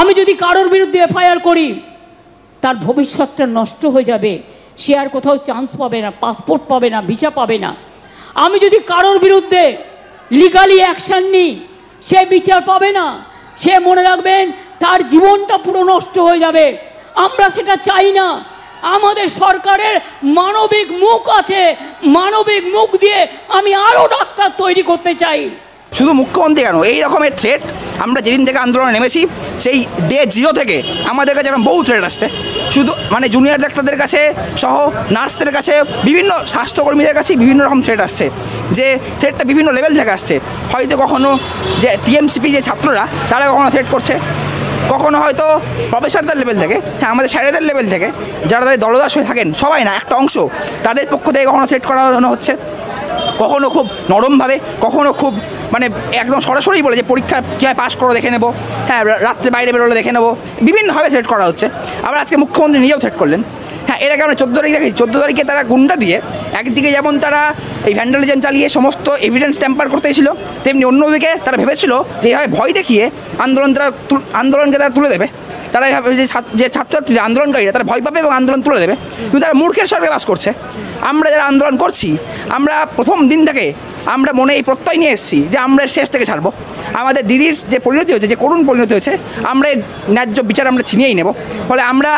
আমি যদি কারোর বিরুদ্ধে এফআইআর করি তার ভবিষ্যৎটা নষ্ট হয়ে যাবে, সে আর কোথাও চান্স পাবে না, পাসপোর্ট পাবে না, ভিসা পাবে না। আমি যদি কারোর বিরুদ্ধে লিগালি অ্যাকশান নিই সে বিচার পাবে না, সে মনে রাখবেন তার জীবনটা পুরো নষ্ট হয়ে যাবে। আমরা সেটা চাই না। আমাদের সরকারের মানবিক মুখ আছে, মানবিক মুখ দিয়ে আমি আরও ডাক্তার তৈরি করতে চাই। শুধু মুখ্যমন্ত্রী কেন, এই রকমের থ্রেট আমরা যেদিন থেকে আন্দোলনে নেমেছি সেই ডে 0 থেকে আমাদের কাছে এরকম বহু থ্রেট আসছে। শুধু মানে জুনিয়র ডাক্তারদের কাছে সহ নার্সদের কাছে, বিভিন্ন স্বাস্থ্যকর্মীদের কাছে বিভিন্ন রকম থ্রেট আসছে, যে থ্রেটটা বিভিন্ন লেভেল থেকে আসছে। হয়তো কখনো যে টিএমসিপি যে ছাত্ররা তারা কখনো থ্রেট করছে, কখনো হয়তো প্রফেসরদের লেভেল থেকে, হ্যাঁ আমাদের স্যারেদের লেভেল থেকে, যারা তাদের দলদাস হয়ে থাকেন, সবাই না, একটা অংশ, তাদের পক্ষ থেকে কখনো থ্রেট করানো হচ্ছে। কখনো খুব নরমভাবে, কখনো খুব মানে একদম সরাসরি বলে যে পরীক্ষা কীভাবে পাস করো দেখে নেবো, হ্যাঁ রাত্রে বাইরে বেরোলে দেখে নেবো, বিভিন্নভাবে থ্রেট করা হচ্ছে। আবার আজকে মুখ্যমন্ত্রী নিজেও থ্রেট করলেন। হ্যাঁ, এটাকে আমরা 14 তারিখ দেখি। 14 তারিখে তারা গুন্ডা দিয়ে একদিকে যেমন তারা এই ভ্যান্ডালিজম চালিয়ে সমস্ত এভিডেন্স ট্যাম্পার করতে ছিল, তেমনি অন্যদিকে তারা ভেবেছিল যে এইভাবে ভয় দেখিয়ে আন্দোলনকে তারা তুলে দেবে। তারা এইভাবে যে ছাত্রছাত্রীরা আন্দোলনকারীরা তারা ভয় পাবে এবং আন্দোলন তুলে দেবে, কিন্তু তারা মূর্খের স্বর্গে বাস করছে। আমরা যারা আন্দোলন করছি, আমরা প্রথম দিন থেকে আমরা মনে এই প্রত্যয় নিয়ে এসেছি যে আমরা শেষ থেকে ছাড়বো। আমাদের দিদির যে পরিণতি হয়েছে, যে করুণ পরিণতি হয়েছে, আমরা এই ন্যায্য বিচার আমরা ছিনিয়েই নেব। ফলে আমরা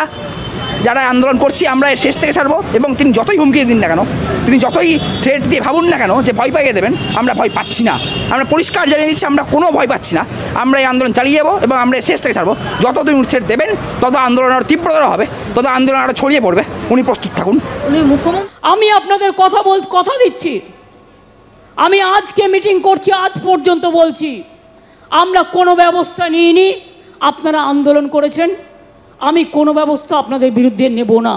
যারা আন্দোলন করছি আমরা এর শেষ থেকে ছাড়বো, এবং তিনি যতই হুমকি দিন না কেন, তিনি যতই থ্রেট দিয়ে ভাবুন না কেন যে ভয় পাইয়ে দেবেন, আমরা ভয় পাচ্ছি না। আমরা পরিষ্কার জানিয়ে দিচ্ছি আমরা কোনো ভয় পাচ্ছি না। আমরা এই আন্দোলন চালিয়ে যাবো এবং আমরা শেষ থেকে ছাড়বো। যত তিনি থ্রেট দেবেন তত আন্দোলন আরও তীব্রতর হবে, তত আন্দোলন আরও ছড়িয়ে পড়বে। উনি প্রস্তুত থাকুন। আমি আপনাদের কথা দিচ্ছি, আমি আজকে মিটিং করছি, আজ পর্যন্ত বলছি আমরা কোনো ব্যবস্থা নিইনি। আপনারা আন্দোলন করেছেন, আমি কোনো ব্যবস্থা আপনাদের বিরুদ্ধে নেব না।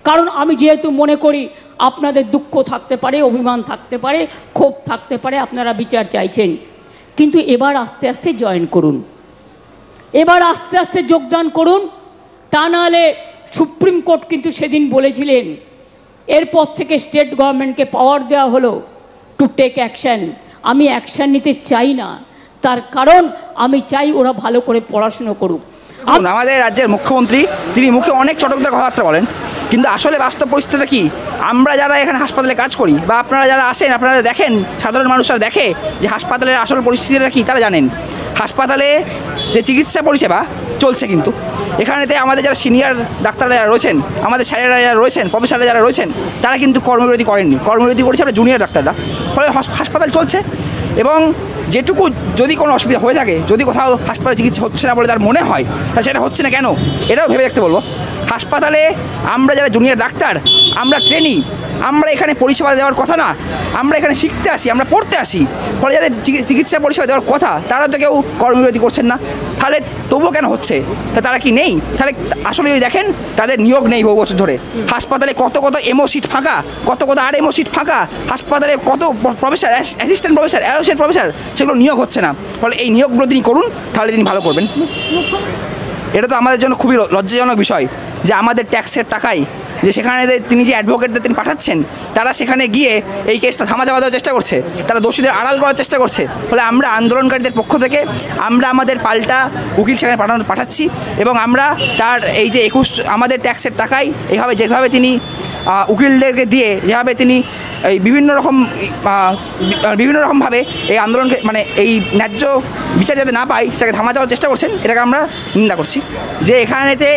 কারণ আমি যেহেতু মনে করি আপনাদের দুঃখ থাকতে পারে, অভিমান থাকতে পারে, ক্ষোভ থাকতে পারে, আপনারা বিচার চাইছেন, কিন্তু এবার আস্তে আস্তে জয়েন করুন, এবার আস্তে আস্তে যোগদান করুন। তা নাহলে সুপ্রিম কোর্ট কিন্তু সেদিন বলেছিলেন, এরপর থেকে স্টেট গভর্নমেন্টকে পাওয়ার দেওয়া হলো টু টেক অ্যাকশান। আমি অ্যাকশান নিতে চাই না, তার কারণ আমি চাই ওরা ভালো করে পড়াশুনো করুক। আমাদের রাজ্যের মুখ্যমন্ত্রী তিনি মুখে অনেক চটকদার কথাবার্তা বলেন, কিন্তু আসলে বাস্তব পরিস্থিতিটা কি? আমরা যারা এখানে হাসপাতালে কাজ করি বা আপনারা যারা আসেন, আপনারা দেখেন, সাধারণ মানুষরা দেখে যে হাসপাতালের আসল পরিস্থিতিটা কী, তারা জানেন। হাসপাতালে যে চিকিৎসা পরিষেবা চলছে, কিন্তু এখানেতে আমাদের যারা সিনিয়র ডাক্তাররা যারা রয়েছেন, আমাদের স্যারেরা যারা রয়েছেন, প্রফেসররা যারা রয়েছেন, তারা কিন্তু কর্মবিরতি করেননি। কর্মবিরতি করেছে আমরা জুনিয়র ডাক্তাররা। ফলে হাসপাতাল চলছে, এবং যেটুকু যদি কোনো অসুবিধা হয়ে থাকে, যদি কোথাও হাসপাতালে চিকিৎসা হচ্ছে না বলে তার মনে হয়, তা সেটা হচ্ছে না কেন, এটাও ভেবে দেখতে বলবো। হাসপাতালে আমরা যারা জুনিয়র ডাক্তার, আমরা ট্রেনি, আমরা এখানে পরিষেবা দেওয়ার কথা না, আমরা এখানে শিখতে আসি, আমরা পড়তে আসি। ফলে যাদের চিকিৎসা পরিষেবা দেওয়ার কথা তারা তো কেউ কর্মবিরতি করছেন না। তাহলে তবুও কেন হচ্ছে? তারা কি নেই? তাহলে আসলে যদি দেখেন তাদের নিয়োগ নেই বহু বছর ধরে। হাসপাতালে কত এমও সিট ফাঁকা, কত আরএমও সিট ফাঁকা, হাসপাতালে কত professor, assistant professor, associate professor, সেগুলো নিয়োগ হচ্ছে না। ফলে এই নিয়োগগুলো তিনি করুন, তাহলে তিনি ভালো করবেন। এটা তো আমাদের জন্য খুবই লজ্জাজনক বিষয় যে আমাদের ট্যাক্সের টাকায় যে সেখানে তিনি যে অ্যাডভোকেটদের তিনি পাঠাচ্ছেন, তারা সেখানে গিয়ে এই কেসটা থামা যাওয়া দেওয়ার চেষ্টা করছে, তারা দোষীদের আড়াল করার চেষ্টা করছে। ফলে আমরা আন্দোলনকারীদের পক্ষ থেকে আমরা আমাদের পাল্টা উকিল সেখানে পাঠাচ্ছি, এবং আমরা তার এই যে আমাদের ট্যাক্সের টাকায় এইভাবে যেভাবে তিনি উকিলদেরকে দিয়ে যেভাবে তিনি এই বিভিন্ন রকমভাবে এই আন্দোলনকে মানে এই ন্যায্য বিচার যাতে না পাই সেটাকে থামা যাওয়ার চেষ্টা করছেন, এটাকে আমরা নিন্দা করছি। যে এখানেতে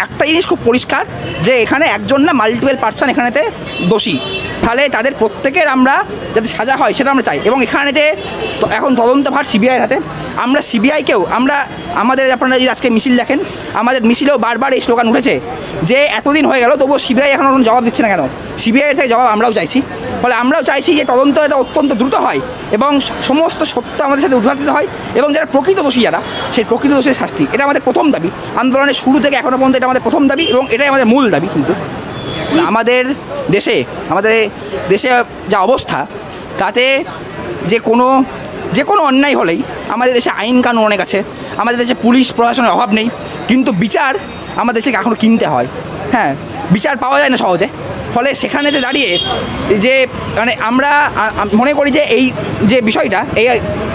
একটা জিনিস খুব পরিষ্কার যে এখানে একজন না, মাল্টিপল পার্সন এখানেতে দোষী। তাহলে তাদের প্রত্যেকের আমরা যাতে সাজা হয় সেটা আমরা চাই, এবং এখানেতে এখন তদন্তভার সিবিআইয়ের হাতে। আমরা সিবিআইকেও আমাদের আপনারা যদি আজকে মিছিল দেখেন, আমাদের মিছিলেও বারবার এই স্লোগান উঠেছে যে এতদিন হয়ে গেল তবুও সিবিআই এখনও কোনো জবাব দিচ্ছে না কেন। সিবিআইয়ের থেকে জবাব আমরাও চাইছি। ফলে আমরাও চাইছি যে তদন্ত এটা অত্যন্ত দ্রুত হয় এবং সমস্ত সত্য আমাদের সাথে উদ্ঘাটিত হয়, এবং যারা প্রকৃত দোষী যারা, সেই প্রকৃত দোষীর শাস্তি, এটা আমাদের প্রথম দাবি। আন্দোলনের শুরু থেকে এখনও পর্যন্ত এটা আমাদের প্রথম দাবি, এবং এটাই আমাদের মূল দাবি। কিন্তু আমাদের দেশে যা অবস্থা, তাতে যে কোনো অন্যায় হলেই আমাদের দেশে আইন কানুন অনেক আছে, আমাদের দেশে পুলিশ প্রশাসনের অভাব নেই, কিন্তু বিচার আমাদের দেশে এখনও কিনতে হয়। হ্যাঁ, বিচার পাওয়া যায় না সহজে। ফলে সেখানেতে দাঁড়িয়ে যে মানে আমরা মনে করি যে এই যে বিষয়টা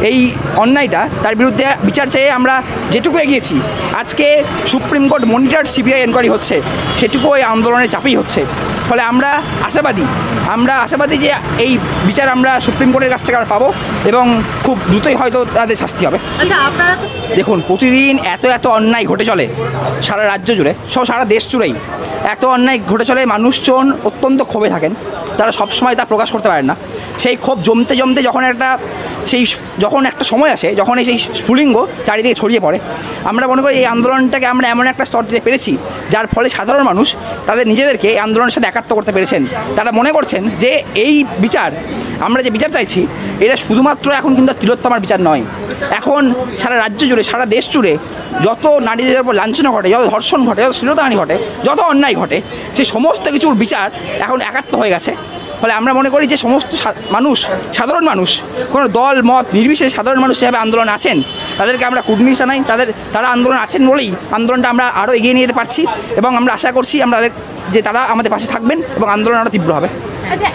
এই অন্যায়টা তার বিরুদ্ধে বিচার চেয়ে আমরা যেটুকু এগিয়েছি, আজকে supreme court monitor CBI enquiry হচ্ছে, সেটুকু এই আন্দোলনের চাপেই হচ্ছে। ফলে আমরা আশাবাদী যে এই বিচার আমরা সুপ্রিম কোর্টের কাছ থেকে আমরা পাবো এবং খুব দ্রুতই হয়তো তাদের শাস্তি হবে। আচ্ছা, আপনারা তো দেখুন, প্রতিদিন এত অন্যায় ঘটে চলে সারা রাজ্য জুড়ে, সারা দেশ জুড়েই এত অন্যায় ঘটে চলে। মানুষজন অত্যন্ত ক্ষোভে থাকেন, তারা সবসময় তা প্রকাশ করতে পারেন না। সেই ক্ষোভ জমতে যখন একটা সময় আসে, যখন সেই স্ফুলিঙ্গ চারিদিকে ছড়িয়ে পড়ে, আমরা মনে করি এই আন্দোলনটাকে আমরা এমন একটা স্তর দিতে পেরেছি যার ফলে সাধারণ মানুষ তাদের নিজেদেরকে এই আন্দোলনের সাথে একাত্ম করতে পেরেছেন। তারা মনে করছেন যে এই বিচার, আমরা যে বিচার চাইছি, এটা শুধুমাত্র এখন কিন্তু তিলোত্তমার বিচার নয়। এখন সারা রাজ্য জুড়ে, সারা দেশ জুড়ে যত নারীদের উপর লাঞ্ছনা ঘটে, যত ধর্ষণ ঘটে, যত শ্লীলতাহানি ঘটে, যত অন্যায় ঘটে, সেই সমস্ত কিছুর বিচার এখন একাত্ম হয়ে গেছে। ফলে আমরা মনে করি যে সমস্ত সাধারণ মানুষ, কোনো দল মত নির্বিশেষে সাধারণ মানুষ যেভাবে আন্দোলন আছেন, তাদেরকে আমরা কুর্নিশ জানাই। তারা আন্দোলন আছেন বলেই আন্দোলনটা আমরা আরও এগিয়ে নিয়ে যেতে পারছি এবং আমরা আশা করছি তারা আমাদের পাশে থাকবেন এবং আন্দোলন আরও তীব্র হবে। আচ্ছা